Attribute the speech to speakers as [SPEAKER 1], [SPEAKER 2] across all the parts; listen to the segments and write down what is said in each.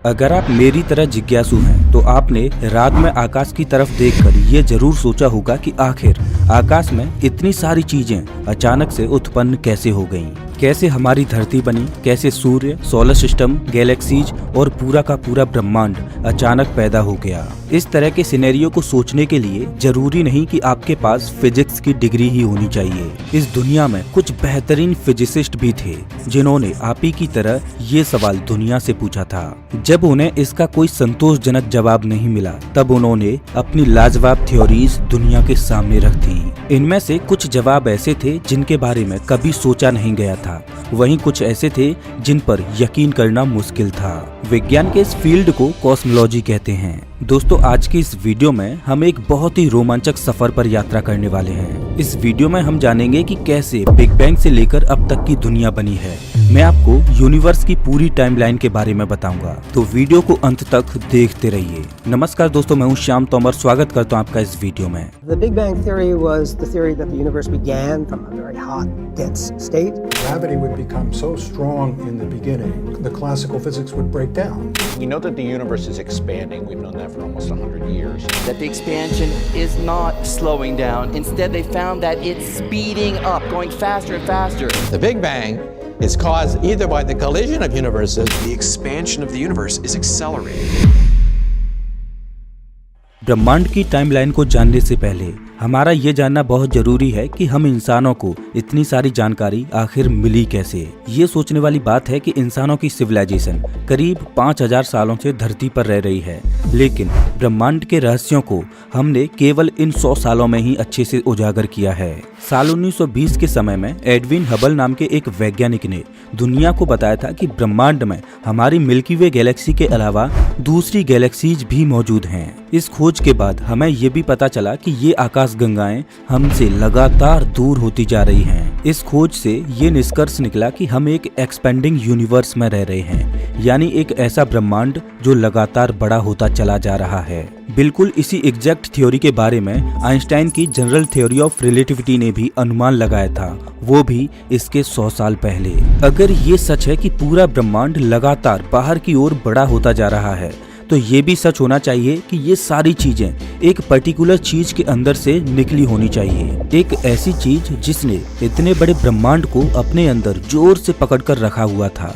[SPEAKER 1] अगर आप मेरी तरह जिज्ञासु हैं तो आपने रात में आकाश की तरफ देखकर ये जरूर सोचा होगा कि आखिर आकाश में इतनी सारी चीजें अचानक से उत्पन्न कैसे हो गईं। कैसे हमारी धरती बनी, कैसे सूर्य, सोलर सिस्टम, गैलेक्सीज और पूरा का पूरा ब्रह्मांड अचानक पैदा हो गया। इस तरह के सिनेरियो को सोचने के लिए जरूरी नहीं कि आपके पास फिजिक्स की डिग्री ही होनी चाहिए। इस दुनिया में कुछ बेहतरीन फिजिसिस्ट भी थे जिन्होंने आप ही की तरह ये सवाल दुनिया से पूछा था। जब उन्हें इसका कोई संतोषजनक जवाब नहीं मिला तब उन्होंने अपनी लाजवाब थ्योरीज दुनिया के सामने रख दी। इनमें से कुछ जवाब ऐसे थे जिनके बारे में कभी सोचा नहीं गया था, वहीं कुछ ऐसे थे जिन पर यकीन करना मुश्किल था। विज्ञान के इस फील्ड को कॉस्मोलॉजी कहते हैं। दोस्तों, आज की इस वीडियो में हम एक बहुत ही रोमांचक सफर पर यात्रा करने वाले हैं। इस वीडियो में हम जानेंगे कि कैसे बिग बैंग से लेकर अब तक की दुनिया बनी है। मैं आपको यूनिवर्स की पूरी टाइमलाइन के बारे में बताऊंगा, तो वीडियो को अंत तक देखते रहिए। नमस्कार दोस्तों, मैं हूं श्याम तोमर, स्वागत करता हूं आपका इस वीडियो में।
[SPEAKER 2] The Big Bang theory was the theory that the universe began from a very hot, dense state.
[SPEAKER 3] Gravity would become so strong in the beginning, the classical physics would break down.
[SPEAKER 4] We know that the universe is expanding. We've known that for almost 100 years.
[SPEAKER 5] That the expansion is not slowing down. Instead, they found that it's speeding up, going faster and faster.
[SPEAKER 6] The Big Bang is caused either by the collision of universes.
[SPEAKER 7] The expansion of the universe is accelerating.
[SPEAKER 1] ब्रह्मांड की timeline को जानने से पहले हमारा ये जानना बहुत जरूरी है कि हम इंसानों को इतनी सारी जानकारी आखिर मिली कैसे। ये सोचने वाली बात है कि इंसानों की सिविलाइजेशन करीब 5000 सालों से धरती पर रह रही है, लेकिन ब्रह्मांड के रहस्यों को हमने केवल इन 100 सालों में ही अच्छे से उजागर किया है। साल 1920 के समय में एडविन हबल नाम के एक वैज्ञानिक ने दुनिया को बताया था कि ब्रह्मांड में हमारी मिल्की वे गैलेक्सी के अलावा दूसरी गैलेक्सीज भी मौजूद हैं। इस खोज के बाद हमें ये भी पता चला कि ये आकाश गंगाएं हमसे लगातार दूर होती जा रही हैं। इस खोज से ये निष्कर्ष निकला कि हम एक एक्सपेंडिंग यूनिवर्स में रह रहे हैं, यानी एक ऐसा ब्रह्मांड जो लगातार बड़ा होता चला जा रहा है। बिल्कुल इसी एग्जैक्ट थ्योरी के बारे में आइंस्टाइन की जनरल थ्योरी ऑफ रिलेटिविटी ने भी अनुमान लगाया था, वो भी इसके 100 साल पहले। अगर ये सच है कि पूरा ब्रह्मांड लगातार बाहर की ओर बड़ा होता जा रहा है, तो ये भी सच होना चाहिए कि ये सारी चीजें एक पर्टिकुलर चीज के अंदर से निकली होनी चाहिए। एक ऐसी चीज जिसने इतने बड़े ब्रह्मांड को अपने अंदर जोर से पकड़कर रखा हुआ था।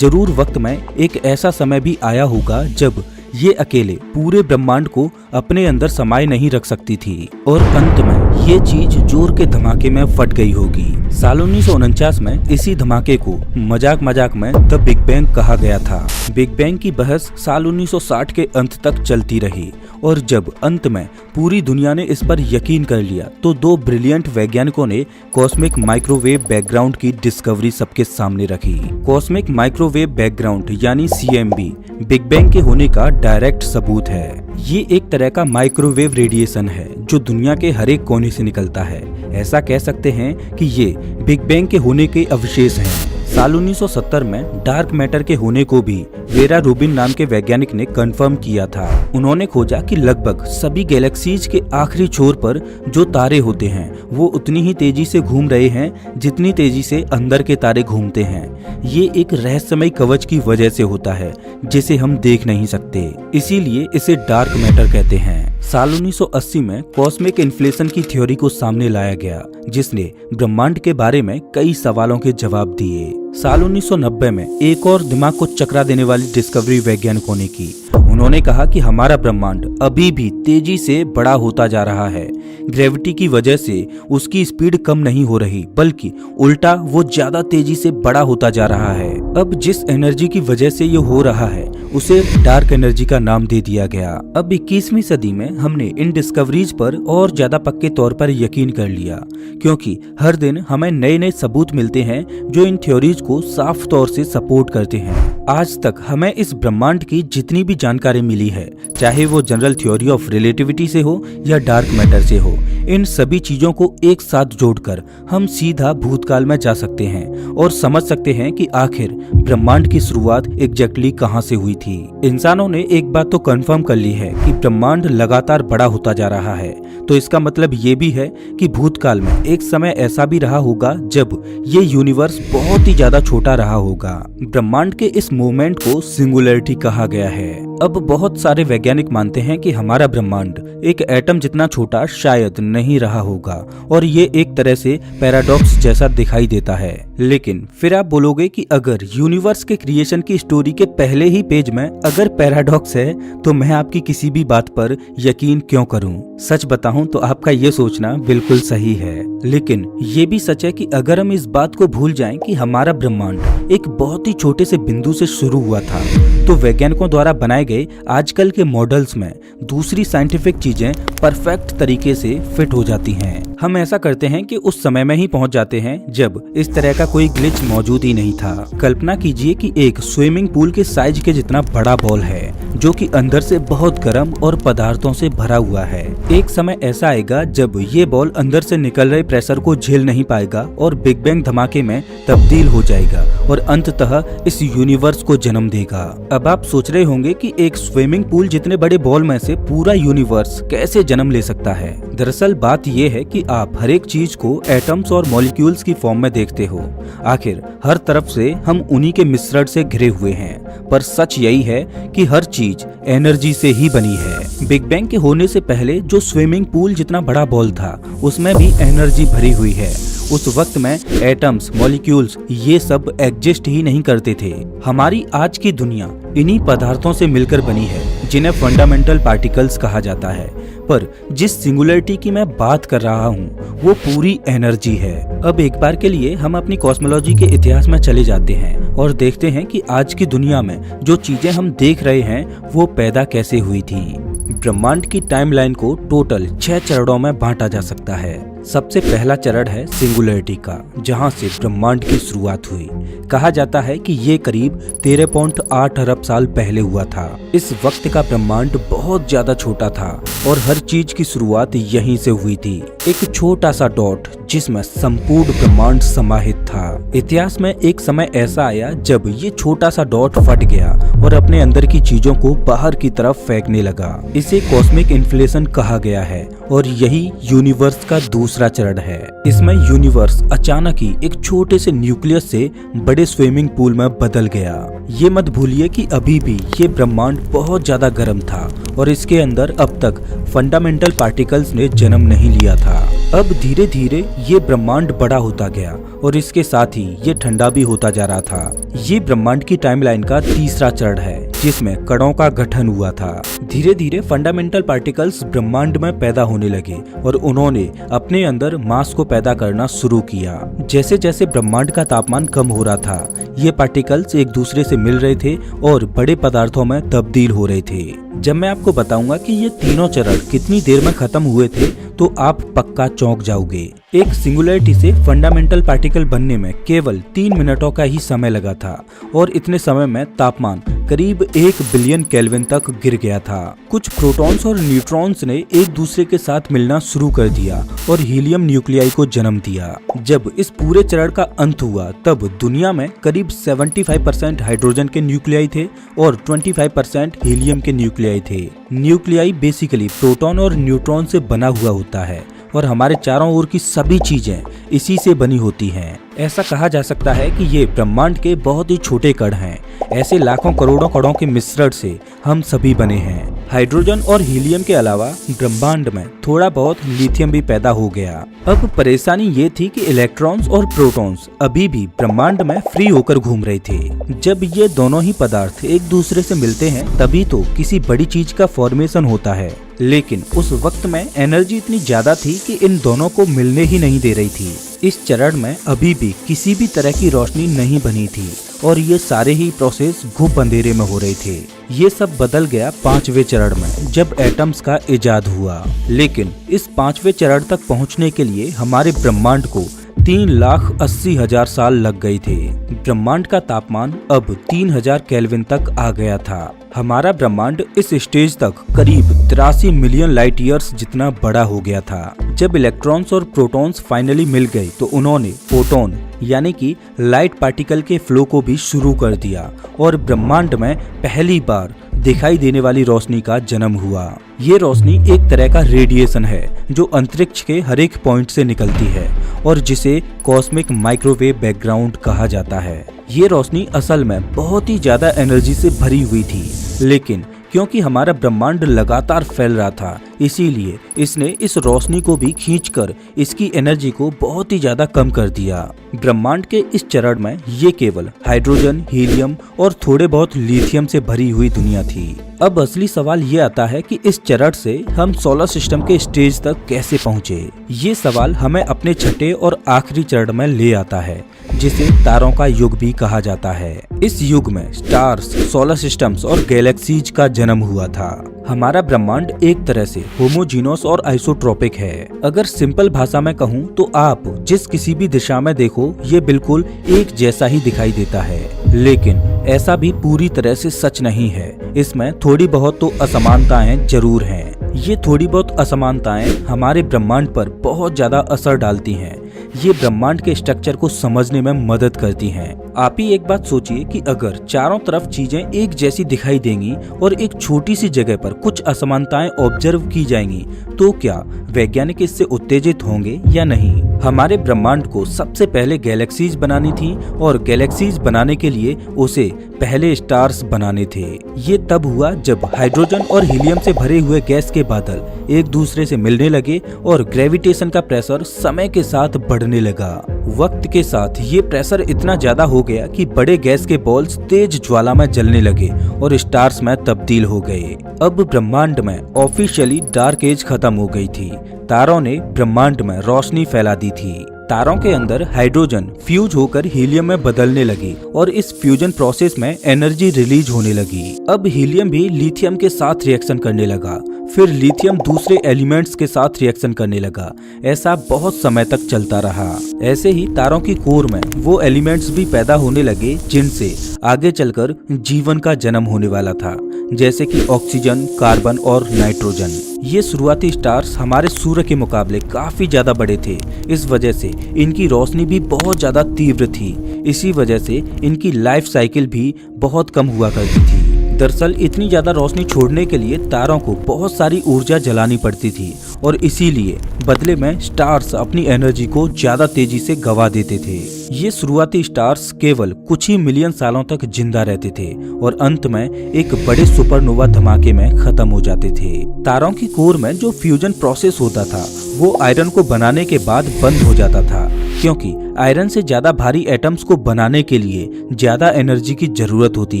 [SPEAKER 1] जरूर वक्त में एक ऐसा समय भी आया होगा जब ये अकेले पूरे ब्रह्मांड को अपने अंदर समाये नहीं रख सकती थी और अंत में ये चीज जोर के धमाके में फट गई होगी। साल 1949 में इसी धमाके को मजाक मजाक में द बिग बैंग कहा गया था। बिग बैंग की बहस साल 1960 के अंत तक चलती रही और जब अंत में पूरी दुनिया ने इस पर यकीन कर लिया तो दो ब्रिलियंट वैज्ञानिकों ने कॉस्मिक माइक्रोवेव बैकग्राउंड की डिस्कवरी सबके सामने रखी। कॉस्मिक माइक्रोवेव बैकग्राउंड यानी CMB बिग बैंग के होने का डायरेक्ट सबूत है। ये एक तरह का माइक्रोवेव रेडिएशन है जो दुनिया के हर एक कोने से निकलता है। ऐसा कह सकते हैं कि ये बिग बैंग के होने के अवशेष हैं। साल 1970 में डार्क मैटर के होने को भी वेरा रूबिन नाम के वैज्ञानिक ने कंफर्म किया था। उन्होंने खोजा कि लगभग सभी गैलेक्सीज के आखिरी छोर पर जो तारे होते हैं वो उतनी ही तेजी से घूम रहे हैं जितनी तेजी से अंदर के तारे घूमते हैं। ये एक रहस्यमय कवच की वजह से होता है जिसे हम देख नहीं सकते, इसीलिए इसे डार्क मैटर कहते हैं। साल 1980 में कॉस्मिक इन्फ्लेशन की थ्योरी को सामने लाया गया जिसने ब्रह्मांड के बारे में कई सवालों के जवाब दिए। साल 1990 में एक और दिमाग को चकरा देने वाली डिस्कवरी वैज्ञानिकों ने की। उन्होंने कहा कि हमारा ब्रह्मांड अभी भी तेजी से बड़ा होता जा रहा है। ग्रेविटी की वजह से उसकी स्पीड कम नहीं हो रही, बल्कि उल्टा वो ज्यादा तेजी से बड़ा होता जा रहा है। अब जिस एनर्जी की वजह से ये हो रहा है उसे डार्क एनर्जी का नाम दे दिया गया। अब 21वीं सदी में हमने इन डिस्कवरीज पर और ज्यादा पक्के तौर पर यकीन कर लिया, क्योंकि हर दिन हमें नए नए सबूत मिलते हैं जो इन थ्योरीज को साफ तौर से सपोर्ट करते हैं। आज तक हमें इस ब्रह्मांड की जितनी भी जानकारी मिली है, चाहे वो जनरल थ्योरी ऑफ रिलेटिविटी से हो या डार्क मैटर से हो, इन सभी चीजों को एक साथ जोड़कर हम सीधा भूतकाल में जा सकते हैं और समझ सकते हैं कि आखिर ब्रह्मांड की शुरुआत एग्जैक्टली कहां से हुई थी। इंसानों ने एक बात तो कंफर्म कर ली है कि ब्रह्मांड लगातार बड़ा होता जा रहा है, तो इसका मतलब ये भी है कि भूतकाल में एक समय ऐसा भी रहा होगा जब ये यूनिवर्स बहुत ही ज्यादा छोटा रहा होगा। ब्रह्मांड के इस मूवमेंट को सिंगुलैरिटी कहा गया है। अब बहुत सारे वैज्ञानिक मानते हैं कि हमारा ब्रह्मांड एक एटम जितना छोटा शायद नहीं रहा होगा और ये एक तरह से पैराडॉक्स जैसा दिखाई देता है। लेकिन फिर आप बोलोगे कि अगर यूनिवर्स के क्रिएशन की स्टोरी के पहले ही पेज में अगर पैराडॉक्स है तो मैं आपकी किसी भी बात पर यकीन क्यों करूं? सच बताऊं तो आपका ये सोचना बिल्कुल सही है, लेकिन ये भी सच है कि अगर हम इस बात को भूल जाएं कि हमारा ब्रह्मांड एक बहुत ही छोटे से बिंदु से शुरू हुआ था, तो वैज्ञानिकों द्वारा बनाए गए आजकल के मॉडल्स में दूसरी साइंटिफिक चीजें परफेक्ट तरीके से फिट हो जाती हैं। हम ऐसा करते हैं कि उस समय में ही पहुंच जाते हैं जब इस तरह का कोई ग्लिच मौजूद ही नहीं था। कल्पना कीजिए कि एक स्विमिंग पूल के साइज के जितना बड़ा बॉल है जो कि अंदर से बहुत गर्म और पदार्थों से भरा हुआ है। एक समय ऐसा आएगा जब ये बॉल अंदर से निकल रहे प्रेशर को झेल नहीं पाएगा और बिग बैंग धमाके में तब्दील हो जाएगा और अंततः इस यूनिवर्स को जन्म देगा। अब आप सोच रहे होंगे कि एक स्विमिंग पूल जितने बड़े बॉल में से पूरा यूनिवर्स कैसे जन्म ले सकता है। दरअसल बात यह है कि आप हर एक चीज को एटम्स और मॉलिक्यूल्स की फॉर्म में देखते हो। आखिर हर तरफ से हम उन्हीं के मिश्रण से घिरे हुए हैं, पर सच यही है कि हर चीज एनर्जी से ही बनी है। बिग बैंग के होने से पहले जो स्विमिंग पूल जितना बड़ा बॉल था उसमें भी एनर्जी भरी हुई है। उस वक्त में एटम्स, मॉलिक्यूल्स ये सब एग्जिस्ट ही नहीं करते थे। हमारी आज की दुनिया इन्हीं पदार्थों से मिलकर बनी है जिन्हें फंडामेंटल पार्टिकल्स कहा जाता है, पर जिस सिंगुलरिटी की मैं बात कर रहा हूँ वो पूरी एनर्जी है। अब एक बार के लिए हम अपनी कॉस्मोलॉजी के इतिहास में चले जाते हैं और देखते हैं कि आज की दुनिया में जो चीजें हम देख रहे हैं वो पैदा कैसे हुई थी। ब्रह्मांड की टाइमलाइन को टोटल 6 चरणों में बांटा जा सकता है। सबसे पहला चरण है सिंगुलरिटी का, जहां से ब्रह्मांड की शुरुआत हुई। कहा जाता है कि ये करीब 13.8 अरब साल पहले हुआ था। इस वक्त का ब्रह्मांड बहुत ज्यादा छोटा था और हर चीज की शुरुआत यहीं से हुई थी। एक छोटा सा डॉट जिसमें संपूर्ण ब्रह्मांड समाहित था। इतिहास में एक समय ऐसा आया जब ये छोटा सा डॉट फट गया और अपने अंदर की चीजों को बाहर की तरफ फेंकने लगा। इसे कॉस्मिक इन्फ्लेशन कहा गया है और यही यूनिवर्स का दूसरा चरण है। इसमें यूनिवर्स अचानक ही एक छोटे से न्यूक्लियस से बड़े स्विमिंग पूल में बदल गया। ये मत भूलिए कि अभी भी ये ब्रह्मांड बहुत ज्यादा गर्म था और इसके अंदर अब तक फंडामेंटल पार्टिकल्स ने जन्म नहीं लिया था। अब धीरे धीरे ये ब्रह्मांड बड़ा होता गया और इसके साथ ही ये ठंडा भी होता जा रहा था। ये ब्रह्मांड की टाइमलाइन का तीसरा चरण है जिसमें कणों का गठन हुआ था। धीरे धीरे फंडामेंटल पार्टिकल्स ब्रह्मांड में पैदा होने लगे और उन्होंने अपने अंदर मास को पैदा करना शुरू किया। जैसे जैसे ब्रह्मांड का तापमान कम हो रहा था, ये पार्टिकल्स एक दूसरे से मिल रहे थे और बड़े पदार्थों में तब्दील हो रहे थे। जब मैं आपको बताऊंगा कि ये तीनों चरण कितनी देर में खत्म हुए थे तो आप पक्का चौंक जाओगे। एक सिंगुलरिटी से फंडामेंटल पार्टिकल बनने में केवल 3 मिनटों का ही समय लगा था और इतने समय में तापमान करीब 1 बिलियन केल्विन तक गिर गया था। कुछ प्रोटॉन्स और न्यूट्रॉन्स ने एक दूसरे के साथ मिलना शुरू कर दिया और हीलियम न्यूक्लियाई को जन्म दिया। जब इस पूरे चरण का अंत हुआ तब दुनिया में करीब 75% हाइड्रोजन के न्यूक्लियाई थे और 25% हीलियम के न्यूक्लियाई थे। न्यूक्लियाई बेसिकली प्रोटॉन और न्यूट्रॉन से बना हुआ होता है और हमारे चारों ओर की सभी चीजें इसी से बनी होती हैं। ऐसा कहा जा सकता है कि ये ब्रह्मांड के बहुत ही छोटे कण हैं। ऐसे लाखों करोड़ों कणों के मिश्रण से हम सभी बने हैं। हाइड्रोजन और हीलियम के अलावा ब्रह्मांड में थोड़ा बहुत लिथियम भी पैदा हो गया। अब परेशानी ये थी कि इलेक्ट्रॉन्स और प्रोटॉन्स अभी भी ब्रह्मांड में फ्री होकर घूम रहे थे। जब ये दोनों ही पदार्थ एक दूसरे से मिलते हैं तभी तो किसी बड़ी चीज का फॉर्मेशन होता है, लेकिन उस वक्त में एनर्जी इतनी ज्यादा थी कि इन दोनों को मिलने ही नहीं दे रही थी। इस चरण में अभी भी किसी भी तरह की रोशनी नहीं बनी थी और ये सारे ही प्रोसेस घुप अंधेरे में हो रहे थे। ये सब बदल गया 5वें चरण में जब एटम्स का इजाद हुआ। लेकिन इस 5वें चरण तक पहुंचने के लिए हमारे ब्रह्मांड को 3,80,000 साल लग गए थे। ब्रह्मांड का तापमान अब 3000 केल्विन तक आ गया था। हमारा ब्रह्मांड इस स्टेज तक करीब 83 मिलियन लाइट ईयर्स जितना बड़ा हो गया था। जब इलेक्ट्रॉन्स और प्रोटॉन्स फाइनली मिल गए तो उन्होंने फोटोन यानी कि लाइट पार्टिकल के फ्लो को भी शुरू कर दिया और ब्रह्मांड में पहली बार दिखाई देने वाली रोशनी का जन्म हुआ। ये रोशनी एक तरह का रेडिएशन है जो अंतरिक्ष के हर एक पॉइंट से निकलती है और जिसे कॉस्मिक माइक्रोवेव बैकग्राउंड कहा जाता है। ये रोशनी असल में बहुत ही ज्यादा एनर्जी से भरी हुई थी, लेकिन क्योंकि हमारा ब्रह्मांड लगातार फैल रहा था इसीलिए इसने इस रोशनी को भी खींचकर इसकी एनर्जी को बहुत ही ज्यादा कम कर दिया। ब्रह्मांड के इस चरण में ये केवल हाइड्रोजन, हीलियम और थोड़े बहुत लिथियम से भरी हुई दुनिया थी। अब असली सवाल ये आता है कि इस चरण से हम सोलर सिस्टम के स्टेज तक कैसे पहुँचे। ये सवाल हमें अपने छठे और आखिरी चरण में ले आता है जिसे तारों का युग भी कहा जाता है। इस युग में स्टार्स, सोलर सिस्टम्स और गैलेक्सीज का जन्म हुआ था। हमारा ब्रह्मांड एक तरह से होमोजीनस और आइसोट्रोपिक है। अगर सिंपल भाषा में कहूँ तो आप जिस किसी भी दिशा में देखो ये बिल्कुल एक जैसा ही दिखाई देता है, लेकिन ऐसा भी पूरी तरह से सच नहीं है। इसमें थोड़ी बहुत तो असमानताएं जरूर हैं। ये थोड़ी बहुत असमानताएं हमारे ब्रह्मांड पर बहुत ज्यादा असर डालती हैं। ये ब्रह्मांड के स्ट्रक्चर को समझने में मदद करती हैं। आप ही एक बात सोचिए कि अगर चारों तरफ चीजें एक जैसी दिखाई देंगी और एक छोटी सी जगह पर कुछ असमानताएं ऑब्जर्व की जाएंगी तो क्या वैज्ञानिक इससे उत्तेजित होंगे या नहीं। हमारे ब्रह्मांड को सबसे पहले गैलेक्सीज बनानी थी और गैलेक्सीज बनाने के लिए उसे पहले स्टार्स बनाने थे। ये तब हुआ जब हाइड्रोजन और हीलियम से भरे हुए गैस के बादल एक दूसरे से मिलने लगे और ग्रेविटेशन का प्रेशर समय के साथ बढ़ने लगा। वक्त के साथ ये प्रेशर इतना ज्यादा हो गया कि बड़े गैस के बॉल्स तेज ज्वाला में जलने लगे और स्टार्स में तब्दील हो गए। अब ब्रह्मांड में ऑफिशियली डार्क एज खत्म हो गई थी। तारों ने ब्रह्मांड में रोशनी फैला दी थी। तारों के अंदर हाइड्रोजन फ्यूज होकर हीलियम में बदलने लगी और इस फ्यूजन प्रोसेस में एनर्जी रिलीज होने लगी। अब हीलियम भी लिथियम के साथ रिएक्शन करने लगा, फिर लिथियम दूसरे एलिमेंट्स के साथ रिएक्शन करने लगा। ऐसा बहुत समय तक चलता रहा। ऐसे ही तारों की कोर में वो एलिमेंट्स भी पैदा होने लगे जिनसे आगे चलकर जीवन का जन्म होने वाला था, जैसे कि ऑक्सीजन, कार्बन और नाइट्रोजन। ये शुरुआती स्टार्स हमारे सूर्य के मुकाबले काफी ज्यादा बड़े थे। इस वजह से इनकी रोशनी भी बहुत ज्यादा तीव्र थी। इसी वजह से इनकी लाइफ साइकिल भी बहुत कम हुआ करती थी। दरअसल इतनी ज्यादा रोशनी छोड़ने के लिए तारों को बहुत सारी ऊर्जा जलानी पड़ती थी और इसीलिए बदले में स्टार्स अपनी एनर्जी को ज्यादा तेजी से गवा देते थे। ये शुरुआती स्टार्स केवल कुछ ही मिलियन सालों तक जिंदा रहते थे और अंत में एक बड़े सुपरनोवा धमाके में खत्म हो जाते थे। तारों की कोर में जो फ्यूजन प्रोसेस होता था वो आयरन को बनाने के बाद बंद हो जाता था, क्योंकि आयरन से ज्यादा भारी एटम्स को बनाने के लिए ज्यादा एनर्जी की जरूरत होती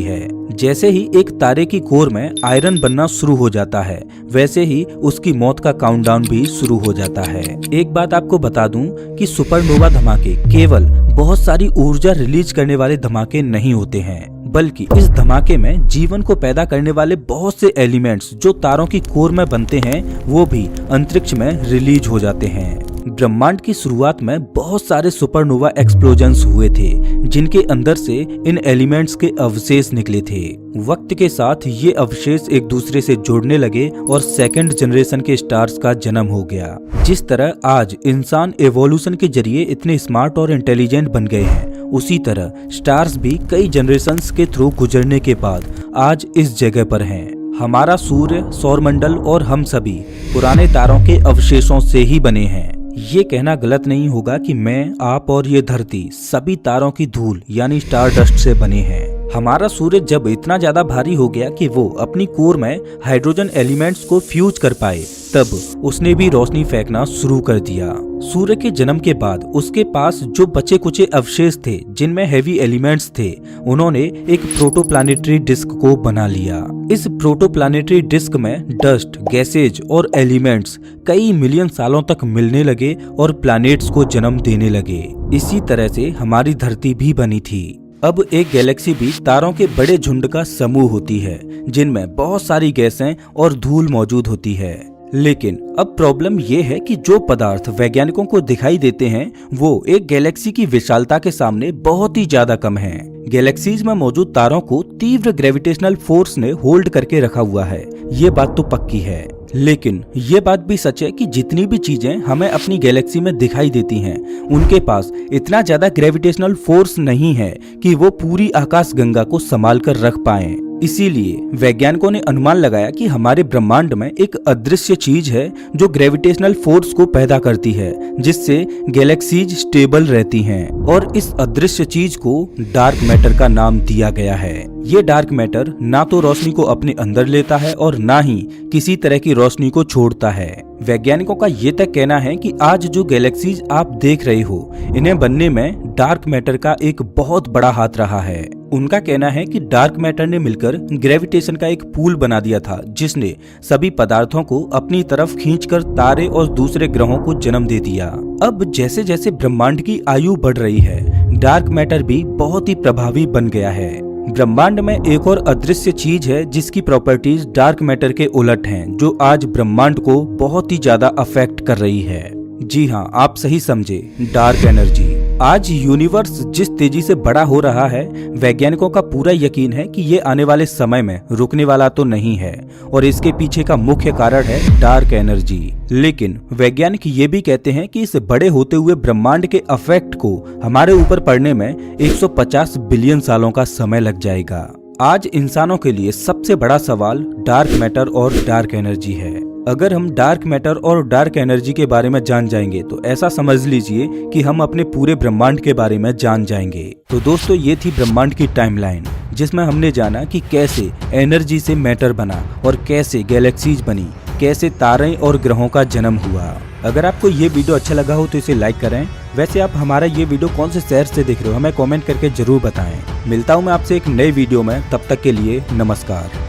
[SPEAKER 1] है। जैसे ही एक तारे की कोर में आयरन बनना शुरू हो जाता है वैसे ही उसकी मौत का काउंटडाउन भी शुरू हो जाता है। एक बात आपको बता दूं कि सुपरनोवा धमाके केवल बहुत सारी ऊर्जा रिलीज करने वाले धमाके नहीं होते हैं, बल्कि इस धमाके में जीवन को पैदा करने वाले बहुत से एलिमेंट्स जो तारों की कोर में बनते हैं वो भी अंतरिक्ष में रिलीज हो जाते हैं। ब्रह्मांड की शुरुआत में बहुत सारे सुपरनोवा एक्सप्लोजन्स हुए थे जिनके अंदर से इन एलिमेंट्स के अवशेष निकले थे। वक्त के साथ ये अवशेष एक दूसरे से जुड़ने लगे और सेकंड जनरेशन के स्टार्स का जन्म हो गया। जिस तरह आज इंसान एवोल्यूशन के जरिए इतने स्मार्ट और इंटेलिजेंट बन गए हैं, उसी तरह स्टार्स भी कई जनरेशंस के थ्रू गुजरने के बाद आज इस जगह पर हैं। हमारा सूर्य, सौरमंडल और हम सभी पुराने तारों के अवशेषों से ही बने हैं। ये कहना गलत नहीं होगा कि मैं, आप और ये धरती सभी तारों की धूल यानी स्टार डस्ट से बने हैं। हमारा सूर्य जब इतना ज्यादा भारी हो गया कि वो अपनी कोर में हाइड्रोजन एलिमेंट्स को फ्यूज कर पाए, तब उसने भी रोशनी फेंकना शुरू कर दिया। सूर्य के जन्म के बाद उसके पास जो बचे कुचे अवशेष थे जिनमें हेवी एलिमेंट्स थे, उन्होंने एक प्रोटोप्लानेटरी डिस्क को बना लिया। इस प्रोटोप्लानेटरी डिस्क में डस्ट, गैसेज और एलिमेंट्स कई मिलियन सालों तक मिलने लगे और प्लैनेट्स को जन्म देने लगे। इसी तरह से हमारी धरती भी बनी थी। अब एक गैलेक्सी भी तारों के बड़े झुंड का समूह होती है जिनमें बहुत सारी गैसें और धूल मौजूद होती है। लेकिन अब प्रॉब्लम ये है कि जो पदार्थ वैज्ञानिकों को दिखाई देते हैं वो एक गैलेक्सी की विशालता के सामने बहुत ही ज्यादा कम है। गैलेक्सीज में मौजूद तारों को तीव्र ग्रेविटेशनल फोर्स ने होल्ड करके रखा हुआ है, ये बात तो पक्की है। लेकिन ये बात भी सच है कि जितनी भी चीजें हमें अपनी गैलेक्सी में दिखाई देती हैं, उनके पास इतना ज्यादा ग्रेविटेशनल फोर्स नहीं है कि वो पूरी आकाशगंगा को संभाल कर रख पाएं। इसीलिए वैज्ञानिकों ने अनुमान लगाया कि हमारे ब्रह्मांड में एक अदृश्य चीज है जो ग्रेविटेशनल फोर्स को पैदा करती है, जिससे गैलेक्सीज स्टेबल रहती हैं। और इस अदृश्य चीज को डार्क मैटर का नाम दिया गया है। ये डार्क मैटर ना तो रोशनी को अपने अंदर लेता है और ना ही किसी तरह की रोशनी को छोड़ता है। वैज्ञानिकों का ये तक कहना है कि आज जो गैलेक्सीज आप देख रहे हो, इन्हें बनने में डार्क मैटर का एक बहुत बड़ा हाथ रहा है। उनका कहना है कि डार्क मैटर ने मिलकर ग्रेविटेशन का एक पूल बना दिया था, जिसने सभी पदार्थों को अपनी तरफ खींचकर तारे और दूसरे ग्रहों को जन्म दे दिया। अब जैसे जैसे ब्रह्मांड की आयु बढ़ रही है, डार्क मैटर भी बहुत ही प्रभावी बन गया है। ब्रह्मांड में एक और अदृश्य चीज है जिसकी प्रॉपर्टीज डार्क मैटर के उलट हैं, जो आज ब्रह्मांड को बहुत ही ज्यादा अफेक्ट कर रही है। जी हाँ, आप सही समझे, डार्क एनर्जी। आज यूनिवर्स जिस तेजी से बड़ा हो रहा है, वैज्ञानिकों का पूरा यकीन है कि ये आने वाले समय में रुकने वाला तो नहीं है, और इसके पीछे का मुख्य कारण है डार्क एनर्जी। लेकिन वैज्ञानिक ये भी कहते हैं कि इस बड़े होते हुए ब्रह्मांड के अफेक्ट को हमारे ऊपर पड़ने में 150 बिलियन सालों का समय लग जाएगा। आज इंसानों के लिए सबसे बड़ा सवाल डार्क मैटर और डार्क एनर्जी है। अगर हम डार्क मैटर और डार्क एनर्जी के बारे में जान जाएंगे तो ऐसा समझ लीजिए कि हम अपने पूरे ब्रह्मांड के बारे में जान जाएंगे। तो दोस्तों, ये थी ब्रह्मांड की टाइमलाइन, जिसमें हमने जाना कि कैसे एनर्जी से मैटर बना और कैसे गैलेक्सीज बनी, कैसे तारे और ग्रहों का जन्म हुआ। अगर आपको ये वीडियो अच्छा लगा हो तो इसे लाइक करें। वैसे आप हमारा ये वीडियो कौन से शहर से देख रहे हो, हमें कमेंट करके जरूर बताएं। मिलता हूँ मैं आपसे एक नए वीडियो में, तब तक के लिए नमस्कार।